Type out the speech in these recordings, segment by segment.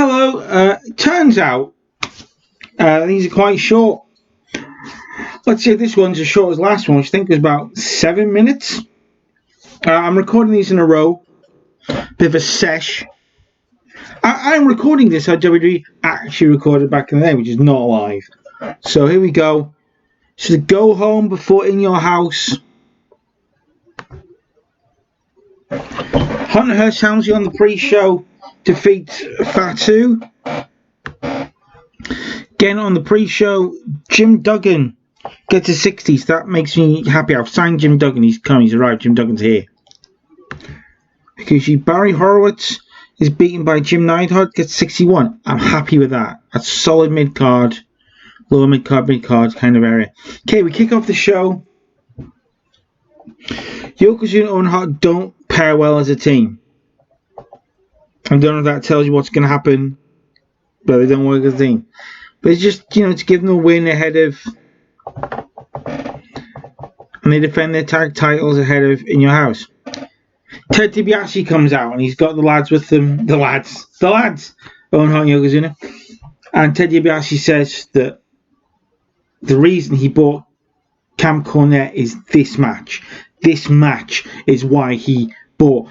Hello. Turns out these are quite short. Let's say this one's as short as last one, which I think was about 7 minutes. I'm recording these in a row. Bit of a sesh. I'm recording this how WWE actually recorded back in the day, which is not live. So here we go. So the go home before In Your House. Hunter Hearst Helmsley on the pre-show defeats Fatu. Again on the pre-show, Jim Duggan gets a 60s. That makes me happy. I've signed Jim Duggan. He's come. He's arrived. Jim Duggan's here. Because Barry Horowitz is beaten by Jim Neidhart, gets 61. I'm happy with that. That's solid mid-card. Lower mid-card kind of area. Okay, we kick off the show. Yokozuna and Owen Hart don't pair well as a team. I don't know if that tells you what's going to happen, but they don't work as a team. But it's just, to give them a win ahead of... And they defend their tag titles ahead of In Your House. Ted DiBiase comes out and he's got the lads with him. The lads. Owen Hart and Yokozuna. And Ted DiBiase says that the reason he bought Camp Cornette is this match. This match is why he bought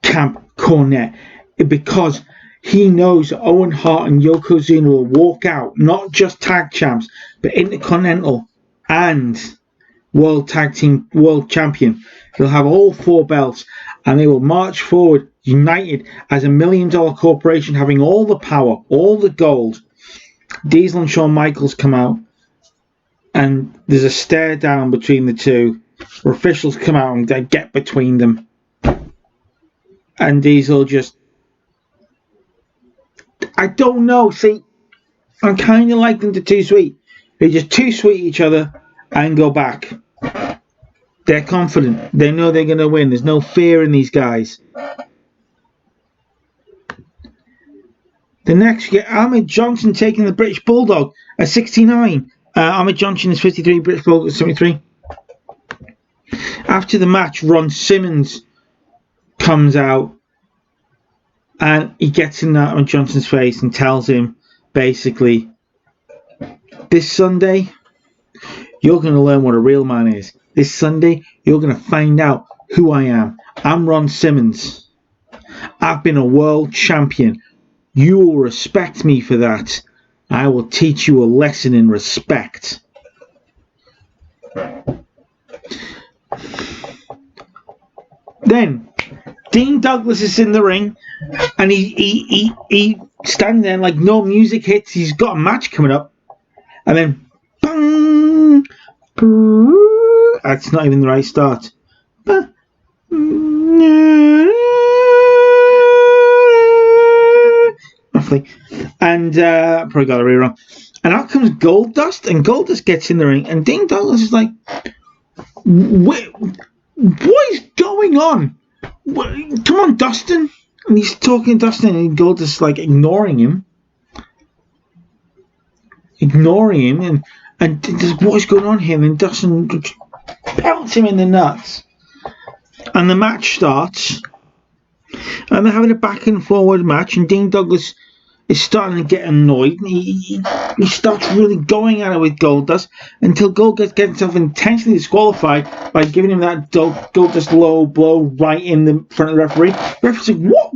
Camp Cornette. Because he knows Owen Hart and Yokozuna will walk out, not just tag champs, but Intercontinental and World Champion. They'll have all 4 belts and they will march forward united as a $1 million corporation, having all the power, all the gold. Diesel and Shawn Michaels come out and there's a stare down between the two where officials come out and they get between them. And Diesel just... I don't know. See, I kind of like them to too sweet. They just too sweet each other and go back. They're confident. They know they're going to win. There's no fear in these guys. The next, you get Ahmed Johnson taking the British Bulldog at 69. Ahmed Johnson is 53, British Bulldog at 73. After the match, Ron Simmons comes out and he gets in Ahmed Johnson's face and tells him, basically, this Sunday, you're going to learn what a real man is. This Sunday, you're going to find out who I am. I'm Ron Simmons. I've been a world champion. You will respect me for that. I will teach you a lesson in respect. Then, Dean Douglas is in the ring, and he standing there like no music hits. He's got a match coming up, and then, bang, that's not even the right start. Roughly, and probably got it really wrong. And out comes Goldust, and Goldust gets in the ring, and Dean Douglas is like, what is going on? Come on, Dustin. And he's talking to Dustin, and Goldust is like ignoring him, and what's going on here? And Dustin pelts him in the nuts, and the match starts, and they're having a back and forward match, and Dean Douglas is starting to get annoyed, and he starts really going at it with Goldust until Goldust gets himself intentionally disqualified by giving him that Goldust low blow right in the front of the referee. The referee's like, what?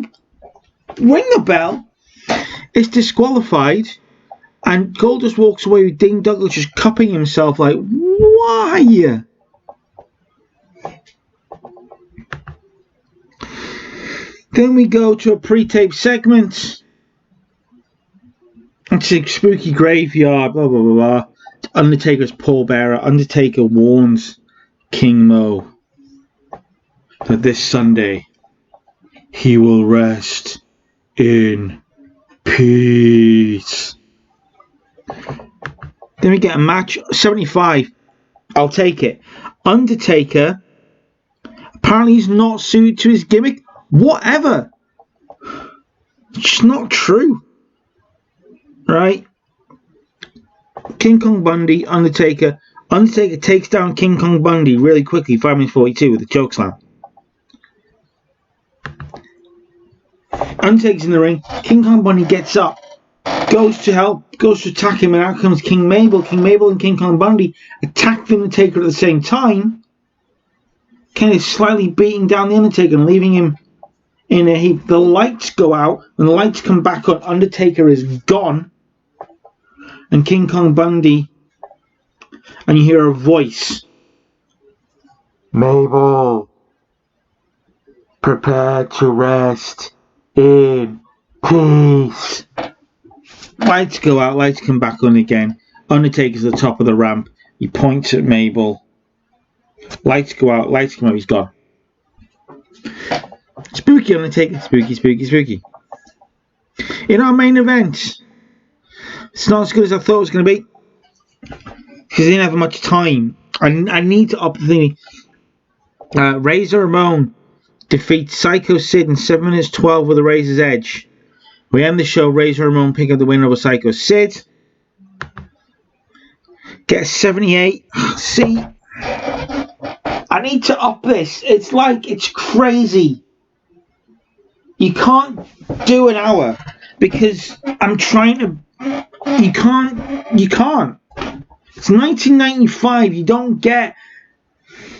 Ring the bell. It's disqualified, and Goldust walks away with Dean Douglas just cupping himself like, why? Then we go to a pre-tape segment. It's a spooky graveyard, blah, blah, blah, blah. Undertaker's pallbearer. Undertaker warns King Mo that this Sunday he will rest in peace. Then we get a match, 75. I'll take it. Undertaker, apparently he's not suited to his gimmick. Whatever. It's just not true. Right? King Kong Bundy, Undertaker. Undertaker takes down King Kong Bundy really quickly, 5 minutes 42 with a chokeslam. Undertaker's in the ring. King Kong Bundy gets up, goes to attack him, and out comes King Mabel. King Mabel and King Kong Bundy attack the Undertaker at the same time. Kind of slightly beating down the Undertaker and leaving him in a heap. The lights go out, and the lights come back on. Undertaker is gone, and King Kong Bundy, and you hear a voice. Mabel, prepare to rest in peace. Lights go out, lights come back on again. Undertaker's at the top of the ramp. He points at Mabel. Lights go out, lights come out, he's gone. Spooky Undertaker, spooky, spooky, spooky. In our main event, it's not as good as I thought it was going to be, because I didn't have much time. I need to up the thing. Razor Ramon defeats Psycho Sid in 7 minutes 12 with a Razor's Edge. We end the show, Razor Ramon pick up the win over Psycho Sid. Get a 78. See, I need to up this. It's like, it's crazy. You can't do an hour because I'm trying to. You can't. It's 1995. You don't get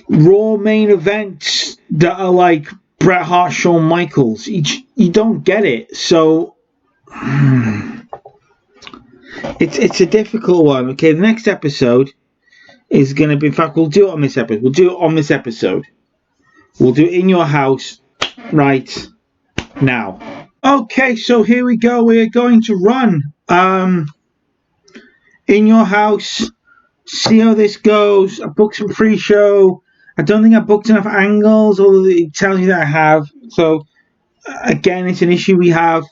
Raw main events that are like Bret Hart, Shawn Michaels. You don't get it. So it's a difficult one. Okay, the next episode is going to be. In fact, we'll do it on this episode. We'll do it in your house right now. Okay, so here we go. We're going to run in your house. See how this goes. I booked some pre-show. I don't think I booked enough angles, although it tells you that I have. So again, it's an issue we have.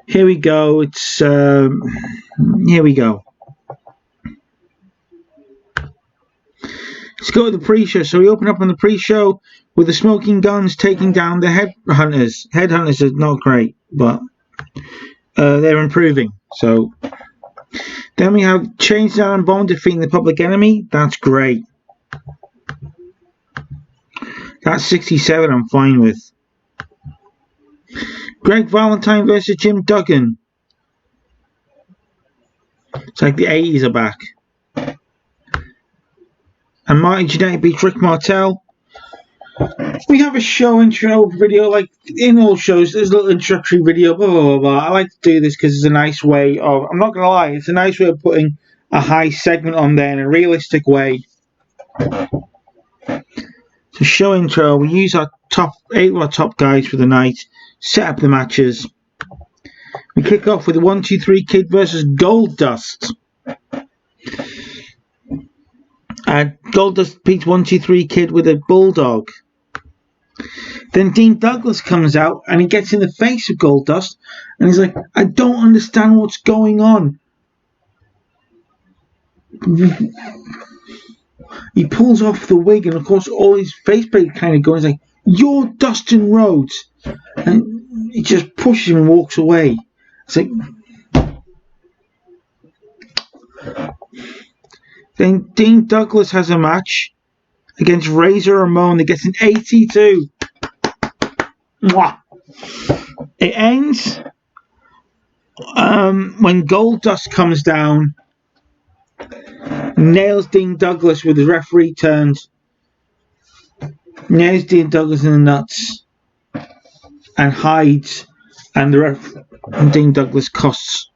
Here we go. Here we go. Let's go to the pre-show. So we open up on the pre-show with the Smoking Guns taking down the Headhunters. Headhunters are not great, but they're improving. So then we have Chains Down and Bone defeating the Public Enemy. That's great. That's 67 I'm fine with. Greg Valentine versus Jim Duggan. It's like the 80s are back. And Marty Jannetty beats Rick Martel. We have a show intro video, like in all shows, there's a little introductory video, blah, blah, blah, blah. I like to do this because it's a nice way of, I'm not going to lie, it's a nice way of putting a high segment on there in a realistic way. So show intro, we use our top 8 of our top guys for the night, set up the matches. We kick off with the 1-2-3 Kid versus Goldust. Goldust beats 1-2-3 Kid with a bulldog. Then Dean Douglas comes out and he gets in the face of Goldust and he's like, I don't understand what's going on. He pulls off the wig and of course all his faceplate kind of goes like, you're Dustin Rhodes. And he just pushes him and walks away. It's like, then Dean Douglas has a match against Razor Ramon. He gets an 82. Mwah. It ends when Goldust comes down, nails Dean Douglas with his referee turns, nails Dean Douglas in the nuts, and hides. And Dean Douglas costs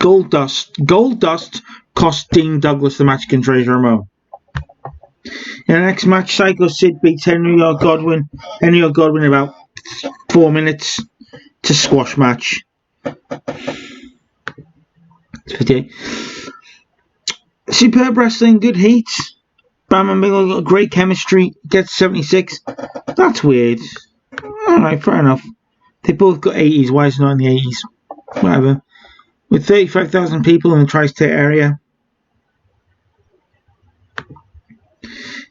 Goldust cost Dean Douglas the match against Razor Ramon. In the next match, Psycho Sid beats Henry R. Godwin. Henry R. Godwin in about 4 minutes. It's a squash match. Superb wrestling, good heat. Bam and Bigelow got great chemistry. Gets 76. That's weird. Alright, fair enough. They both got 80s. Why is it not in the 80s? Whatever. With 35,000 people in the tri-state area.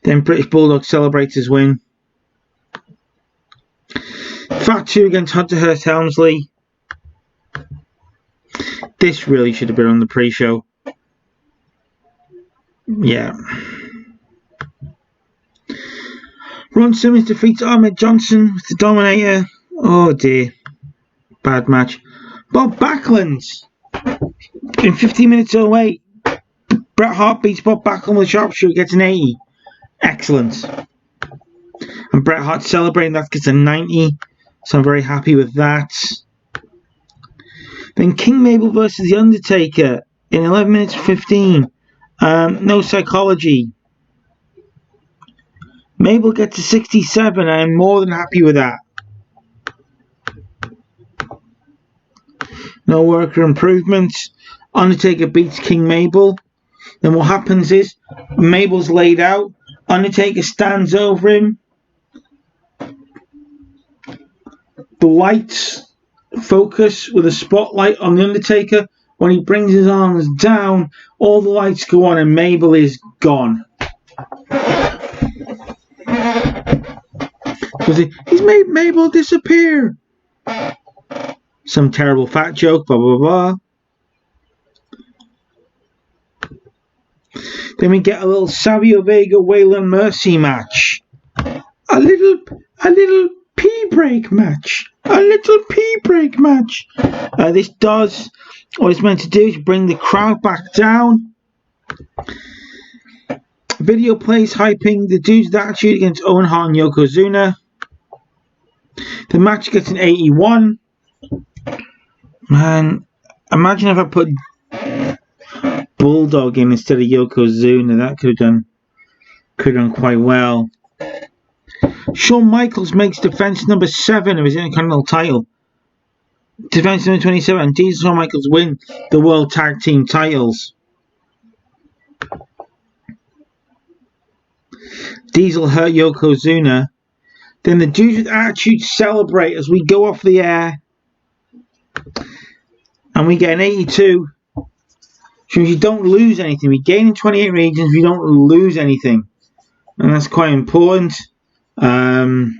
Then British Bulldog celebrates his win. Fat 2 against Hunter Hearst Helmsley. This really should have been on the pre-show. Yeah. Ron Simmons defeats Ahmed Johnson with the Dominator. Oh dear. Bad match. Bob Backlund. In 15 minutes away. Bret Hart beats Bob Backlund with a sharpshooter, gets an 80. Excellent. And Bret Hart celebrating that, gets a 90. So I'm very happy with that. Then King Mabel versus The Undertaker in 11 minutes 15. No psychology. Mabel gets a 67. I'm more than happy with that. No worker improvements. Undertaker beats King Mabel. Then what happens is Mabel's laid out. Undertaker stands over him. The lights focus with a spotlight on the Undertaker. When he brings his arms down, all the lights go on and Mabel is gone. He's made Mabel disappear. Some terrible fat joke, blah blah blah. Then we get a little Savio Vega Waylon Mercy match. A little pee break match. A little pee break match. This does what it's meant to do, is bring the crowd back down. Video plays hyping the Dude's Attitude against Owen Hart and Yokozuna. The match gets an 81. Man, imagine if I put Bulldog in instead of Yokozuna. That could have done quite well. Shawn Michaels makes defense number 7 of his Intercontinental title. Defense number 27, and Diesel and Shawn Michaels win the World Tag Team titles. Diesel hurt Yokozuna. Then the Dudes with Attitude celebrate as we go off the air. And we get an 82. So you don't lose anything. We gain in 28 regions, we don't lose anything. And that's quite important. We're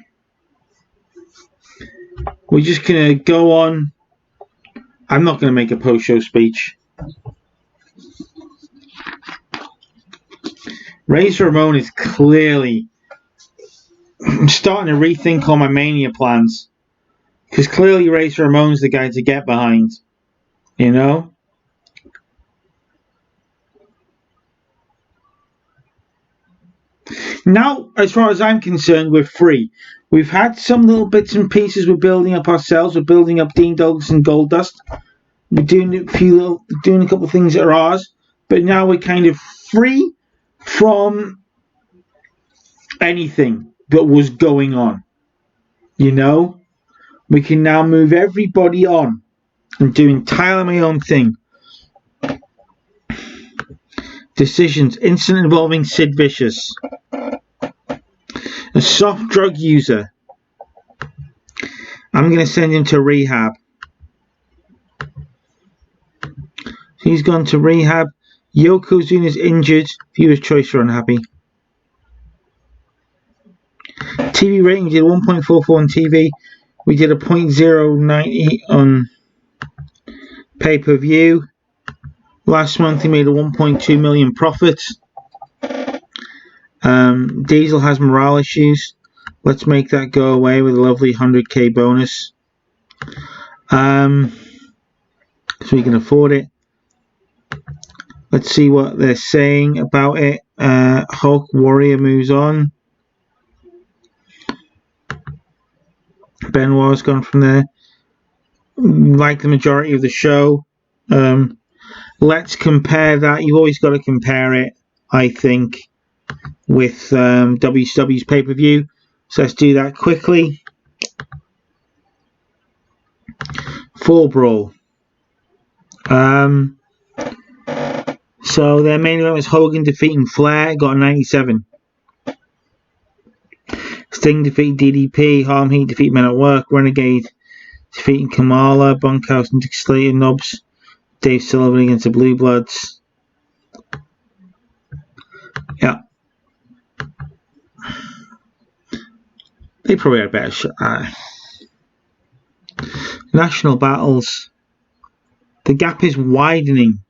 just going to go on. I'm not going to make a post-show speech. Razor Ramon is clearly... I'm starting to rethink all my Mania plans. Because clearly Razor Ramon's the guy to get behind. You know? Now, as far as I'm concerned, we're free. We've had some little bits and pieces we're building up ourselves. We're building up Dean Douglas and Goldust. We're doing a couple of things that are ours. But now we're kind of free from anything that was going on. You know? We can now move everybody on and do entirely my own thing. Decisions. Incident involving Sid Vicious. A soft drug user. I'm going to send him to rehab. He's gone to rehab. Yokozuna's injured. Viewer's choice are unhappy. TV rating, we did 1.44 on TV. We did a 0.090 on pay-per-view. Last month he made a 1.2 million profit. Diesel has morale issues. Let's make that go away with a lovely 100k bonus. So we can afford it. Let's see what they're saying about it. Hulk Warrior moves on. Benoit's gone from there. Like the majority of the show. Let's compare that. You've always got to compare it, I think, with WCW's pay-per-view. So let's do that quickly. Fall Brawl. So their main event was Hogan defeating Flair, got a 97. Sting defeated DDP, Harlem Heat defeated Men at Work, Renegade defeating Kamala, Bunkhouse and Dick Slater, Nobs, Dave Sullivan against the Blue Bloods. Yeah. They probably had a better shot. National battles. The gap is widening.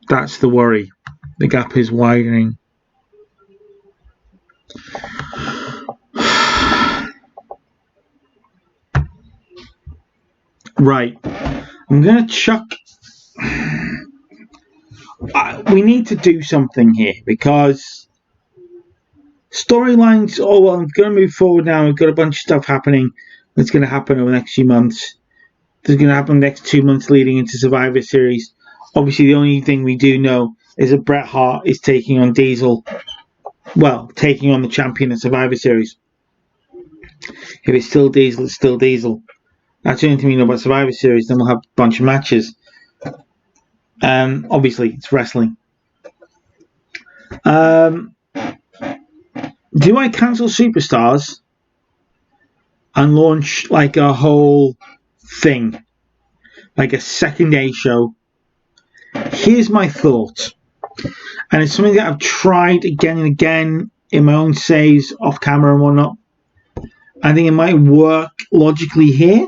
That's the worry. The gap is widening. Right. I'm going to chuck... we need to do something here, because storylines, oh well, I'm going to move forward now. We've got a bunch of stuff happening that's going to happen over the next few months. That's going to happen the next 2 months leading into Survivor Series. Obviously, the only thing we do know is that Bret Hart is taking on Diesel. Well, taking on the champion of Survivor Series. If it's still Diesel, it's still Diesel. That's the only thing we know about Survivor Series. Then we'll have a bunch of matches. Obviously, it's wrestling. Do I cancel Superstars and launch like a whole thing, like a second day show? Here's my thought, and it's something that I've tried again and again in my own saves off camera and whatnot. I think it might work logically here.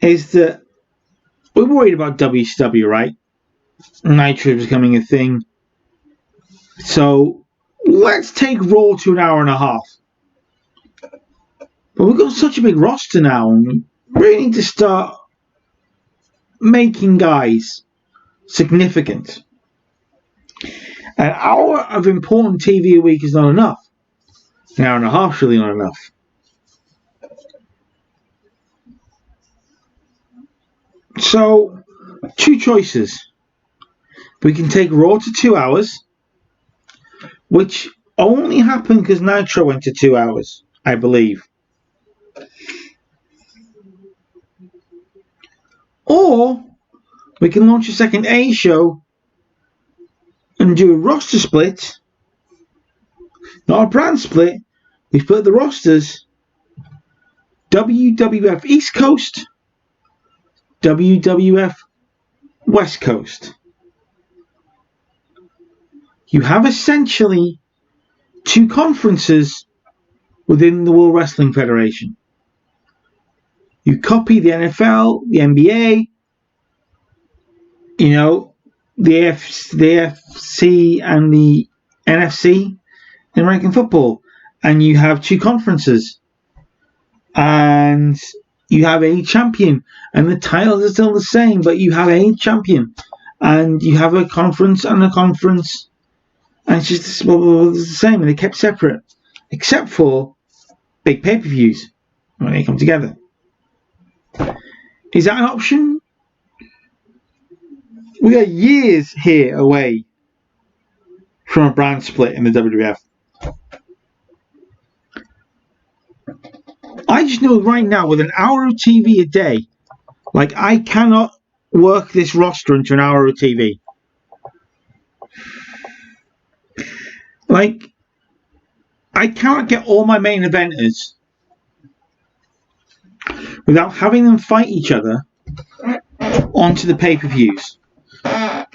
Is that we're worried about WCW, right? Nitro is becoming a thing. So let's take Raw to an hour and a half. But we've got such a big roster now, and we really need to start making guys significant. An hour of important TV a week is not enough. An hour and a half is really not enough. So, two choices. We can take Raw to 2 hours, which only happened because Nitro went to 2 hours, I believe. Or we can launch a second A show and do a roster split, not a brand split. We split the rosters. WWF East Coast, WWF West Coast. You have essentially two conferences within the World Wrestling Federation. You copy the NFL, the NBA, you know, the AFC and the NFC in American football, and you have two conferences, and you have a champion, and the titles are still the same, but you have a champion, and you have a conference and a conference, and it's just the same, and they kept separate, except for big pay-per-views when they come together. Is that an option? We are years here away from a brand split in the WWF. I just know right now, with an hour of TV a day, like, I cannot work this roster into an hour of TV. Like, I cannot get all my main eventers without having them fight each other onto the pay-per-views,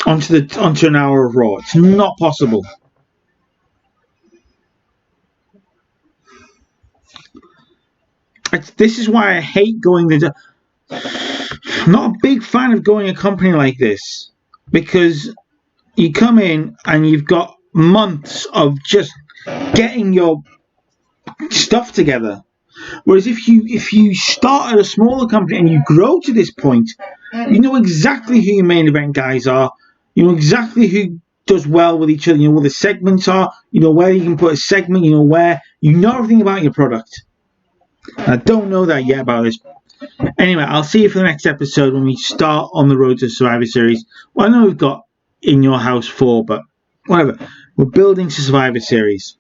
onto an hour of Raw. It's not possible. This is why I hate going I'm not a big fan of going a company like this, because you come in and you've got months of just getting your stuff together. Whereas if you start at a smaller company and you grow to this point, you know exactly who your main event guys are. You know exactly who does well with each other. You know where the segments are. You know where you can put a segment. You know where. You know everything about your product. I don't know that yet about this. Anyway, I'll see you for the next episode when we start on the road to Survivor Series. Well, I know we've got In Your House 4, but whatever. We're building to Survivor Series.